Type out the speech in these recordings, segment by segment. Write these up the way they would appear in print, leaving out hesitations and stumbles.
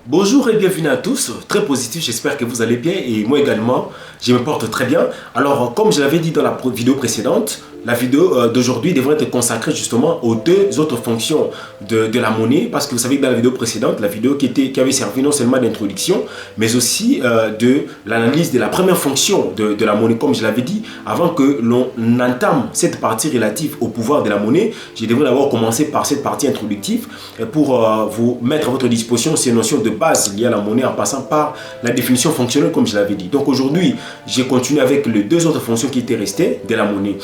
Bonjour et bienvenue à tous, très positif, j'espère que vous allez bien et moi également, je me porte très bien. Alors, comme je l'avais dit dans la vidéo précédente, la vidéo d'aujourd'hui devrait être consacrée justement aux deux autres fonctions de la monnaie, parce que vous savez que dans la vidéo précédente, la vidéo qui avait servi non seulement d'introduction, mais aussi de l'analyse de la première fonction de la monnaie, comme je l'avais dit, avant que l'on entame cette partie relative au pouvoir de la monnaie, je devrais d'abord commencer par cette partie introductive pour vous mettre à votre disposition ces notions de base liées à la monnaie en passant par la définition fonctionnelle comme je l'avais dit. Donc aujourd'hui, j'ai continué avec les deux autres fonctions qui étaient restées de la monnaie.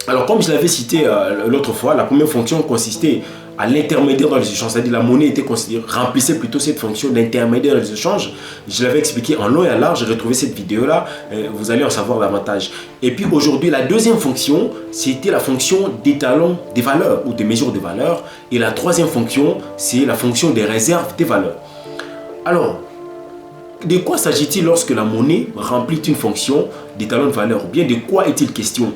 Alors comme je l'avais cité l'autre fois, la première fonction consistait à l'intermédiaire dans les échanges, c'est-à-dire la monnaie était considérée, remplissait plutôt cette fonction d'intermédiaire dans les échanges. Je l'avais expliqué en long et en large, j'ai retrouvé cette vidéo-là, vous allez en savoir davantage. Et puis aujourd'hui, la deuxième fonction, c'était la fonction d'étalon des valeurs ou des mesures de valeur. Et la troisième fonction, c'est la fonction des réserves des valeurs. Alors, de quoi s'agit-il lorsque la monnaie remplit une fonction d'étalon de valeur? Ou bien de quoi est-il question?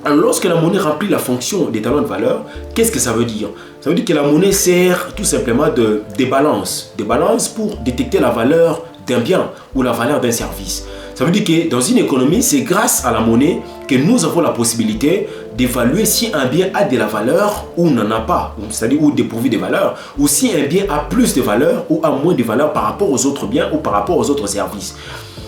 Alors, lorsque la monnaie remplit la fonction d'étalon de valeur, qu'est-ce que ça veut dire? Ça veut dire que la monnaie sert tout simplement de balance. Des balances pour détecter la valeur d'un bien ou la valeur d'un service. Ça veut dire que dans une économie, c'est grâce à la monnaie que nous avons la possibilité d'évaluer si un bien a de la valeur ou n'en a pas, c'est-à-dire ou dépourvu de valeur, ou si un bien a plus de valeur ou a moins de valeur par rapport aux autres biens ou par rapport aux autres services.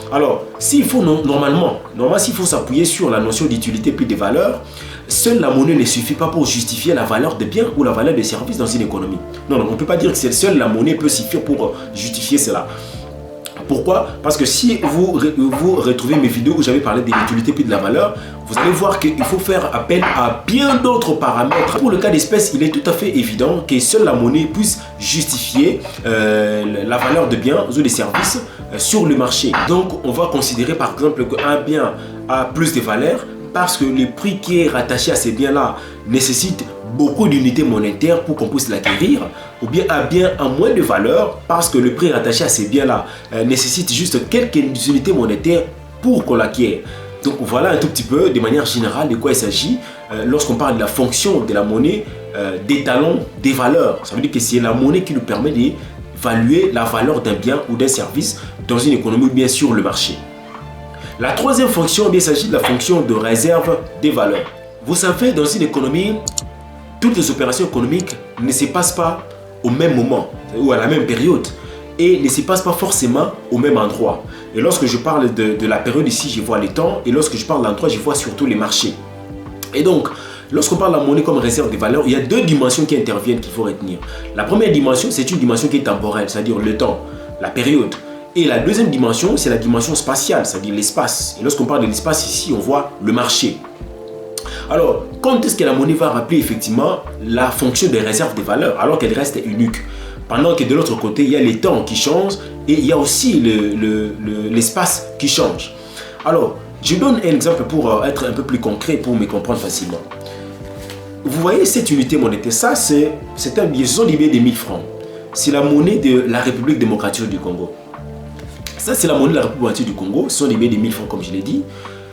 Alors, s'il faut normalement s'il faut s'appuyer sur la notion d'utilité puis de valeur, seule la monnaie ne suffit pas pour justifier la valeur des biens ou la valeur des services dans une économie. Non, on ne peut pas dire que seule la monnaie peut suffire pour justifier cela. Pourquoi? Parce que si vous retrouvez mes vidéos où j'avais parlé de l'utilité puis de la valeur, vous allez voir qu'il faut faire appel à bien d'autres paramètres. Pour le cas d'espèce, il est tout à fait évident que seule la monnaie puisse justifier la valeur de biens ou de services sur le marché. Donc, on va considérer par exemple qu'un bien a plus de valeur parce que le prix qui est rattaché à ces biens-là nécessite beaucoup d'unités monétaires pour qu'on puisse l'acquérir, ou bien un bien a moins de valeur parce que le prix rattaché à ces biens-là nécessite juste quelques unités monétaires pour qu'on l'acquiert. Donc voilà un tout petit peu de manière générale de quoi il s'agit lorsqu'on parle de la fonction de la monnaie d'étalon des valeurs. Ça veut dire que c'est la monnaie qui nous permet d'évaluer la valeur d'un bien ou d'un service dans une économie ou bien sur le marché. La troisième fonction, il s'agit de la fonction de réserve des valeurs. Vous savez, dans une économie, toutes les opérations économiques ne se passent pas au même moment ou à la même période et ne se passent pas forcément au même endroit. Et lorsque je parle de la période ici, je vois les temps, et lorsque je parle d'endroit, je vois surtout les marchés. Et donc, lorsqu'on parle de la monnaie comme réserve des valeurs, il y a deux dimensions qui interviennent qu'il faut retenir. La première dimension, c'est une dimension qui est temporelle, c'est-à-dire le temps, la période. Et la deuxième dimension, c'est la dimension spatiale, c'est-à-dire l'espace. Et lorsqu'on parle de l'espace ici, on voit le marché. Alors, quand est-ce que la monnaie va rappeler effectivement la fonction des réserves des valeurs alors qu'elle reste unique? Pendant que de l'autre côté, il y a les temps qui changent et il y a aussi l'espace qui change. Alors, je donne un exemple pour être un peu plus concret, pour me comprendre facilement. Vous voyez cette unité monétaire, ça c'est un billet, ce sont des billets de 1000 francs. C'est la monnaie de la République démocratique du Congo. Ça c'est la monnaie de la République démocratique du Congo, ce sont des billets de 1000 francs comme je l'ai dit.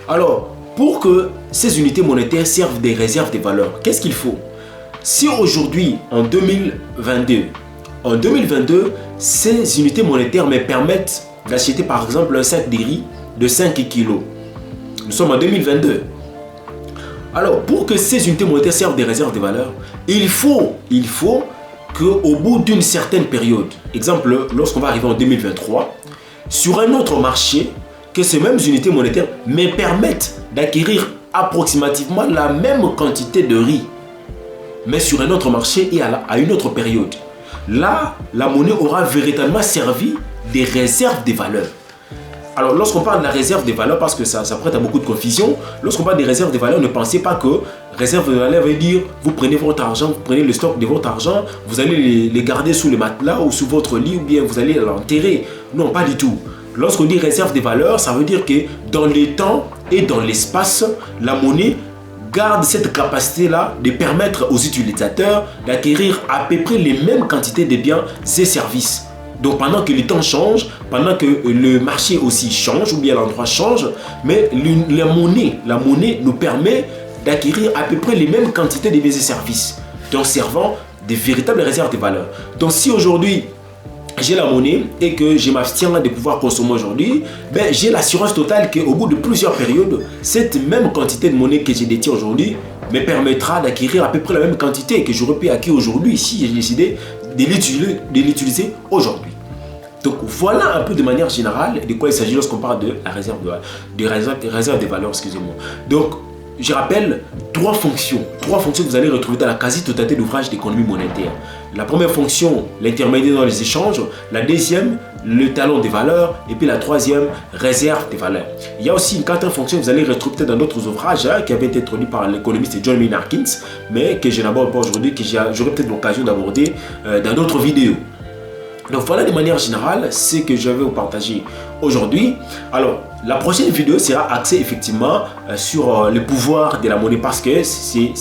Alors, pour que ces unités monétaires servent des réserves de valeurs, qu'est-ce qu'il faut? Si aujourd'hui, en 2022, ces unités monétaires me permettent d'acheter par exemple un sac de riz de 5 kg. Nous sommes en 2022. Alors, pour que ces unités monétaires servent des réserves de valeurs, il faut qu'au bout d'une certaine période, exemple, lorsqu'on va arriver en 2023, sur un autre marché, que ces mêmes unités monétaires me permettent d'acquérir approximativement la même quantité de riz, mais sur un autre marché et à une autre période. Là, la monnaie aura véritablement servi des réserves de valeurs. Alors, lorsqu'on parle de la réserve des valeurs, parce que ça prête à beaucoup de confusion, lorsqu'on parle des réserves de valeurs, ne pensez pas que réserve de valeurs veut dire vous prenez votre argent, vous prenez le stock de votre argent, vous allez les garder sous le matelas ou sous votre lit ou bien vous allez l'enterrer. Non, pas du tout. Lorsqu'on dit réserve des valeurs, ça veut dire que dans le temps et dans l'espace, la monnaie garde cette capacité-là de permettre aux utilisateurs d'acquérir à peu près les mêmes quantités de biens et services. Donc pendant que le temps change, pendant que le marché aussi change ou bien l'endroit change, mais la monnaie nous permet d'acquérir à peu près les mêmes quantités de biens et services, donc servant des véritables réserves de valeur. Donc si aujourd'hui j'ai la monnaie et que je m'abstiens de pouvoir consommer aujourd'hui, ben, j'ai l'assurance totale qu'au bout de plusieurs périodes, cette même quantité de monnaie que je détiens aujourd'hui me permettra d'acquérir à peu près la même quantité que j'aurais pu acquérir aujourd'hui si j'ai décidé de l'utiliser aujourd'hui. Donc voilà un peu de manière générale de quoi il s'agit lorsqu'on parle de la réserve de valeur, excusez-moi. Donc je rappelle trois fonctions que vous allez retrouver dans la quasi-totalité d'ouvrages d'économie monétaire. La première fonction, l'intermédiaire dans les échanges. La deuxième, le talon des valeurs. Et puis la troisième, réserve des valeurs. Il y a aussi une quatrième fonction que vous allez retrouver dans d'autres ouvrages qui avaient été introduits par l'économiste John Maynard Keynes, mais que je n'aborde pas aujourd'hui, que j'aurai peut-être l'occasion d'aborder dans d'autres vidéos. Donc voilà de manière générale ce que je vais vous partager aujourd'hui. Alors la prochaine vidéo sera axée effectivement sur le pouvoir de la monnaie, parce que c'est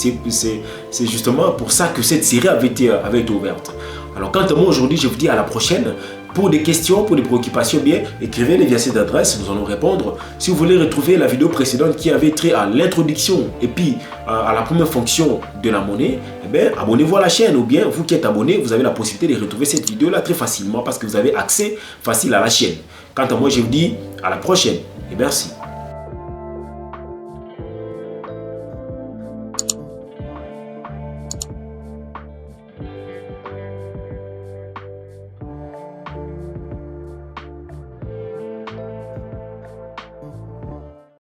justement pour ça que cette série avait été ouverte. Alors quant à moi aujourd'hui, je vous dis à la prochaine. Pour des questions, pour des préoccupations, bien, écrivez-les via cette adresse, nous allons répondre. Si vous voulez retrouver la vidéo précédente qui avait trait à l'introduction et puis à la première fonction de la monnaie, eh bien, abonnez-vous à la chaîne, ou bien vous qui êtes abonné, vous avez la possibilité de retrouver cette vidéo-là très facilement parce que vous avez accès facile à la chaîne. Quant à moi, je vous dis à la prochaine et merci.